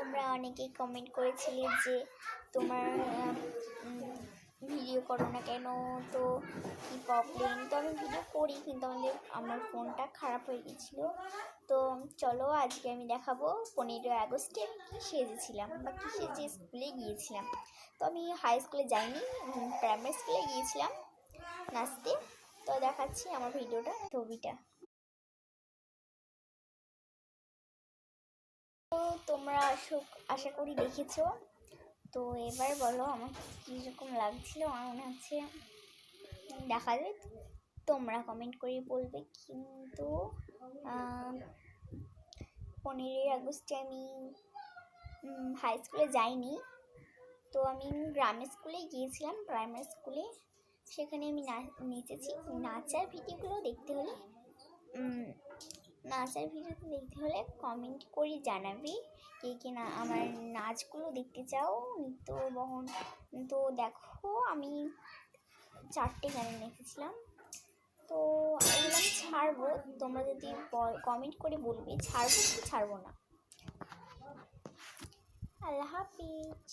তোমরা অনেকেই কমেন্ট করেছিলে যে তোমার ভিডিও করো না কেন, তো কী প্রবলেম। তো আমি ভিডিও করি, কিন্তু আমার ফোনটা খারাপ হয়ে গেছিলো। তো চলো আজকে আমি দেখাবো 15ই আগস্টে আমি কী সেজেছিলাম বা কী সেজে স্কুলে গিয়েছিলাম। তো আমি হাই স্কুলে যাইনি, প্রাইমারি স্কুলে গিয়েছিলাম নাচতে। তো দেখাচ্ছি আমার ভিডিওটা, ছবিটা। তো তোমরা আশা করি দেখেছো। তো এবার বলো আমার কীরকম লাগছিল। আমার মনে হচ্ছে দেখা যাবে, তোমরা কমেন্ট করে বলবে। কিন্তু 15ই আগস্টে আমি হাই স্কুলে যাইনি, তো আমি গ্রামের স্কুলে গিয়েছিলাম, প্রাইমারি স্কুলে। সেখানে আমি নেচেছি। নাচার ভিডিওগুলো দেখতে হলে কমেন্ট করে জানাবি কে কে না আমার নাচগুলো দেখতে চাও, নৃত্য বহন। তো দেখো আমি 4টে গানে নেচেছিলাম। তো এগুলো আমি ছাড়বো, তোমরা যদি কমেন্ট করে বলবে ছাড়বো কি ছাড়বো না। আল্লাহ হাফিজ।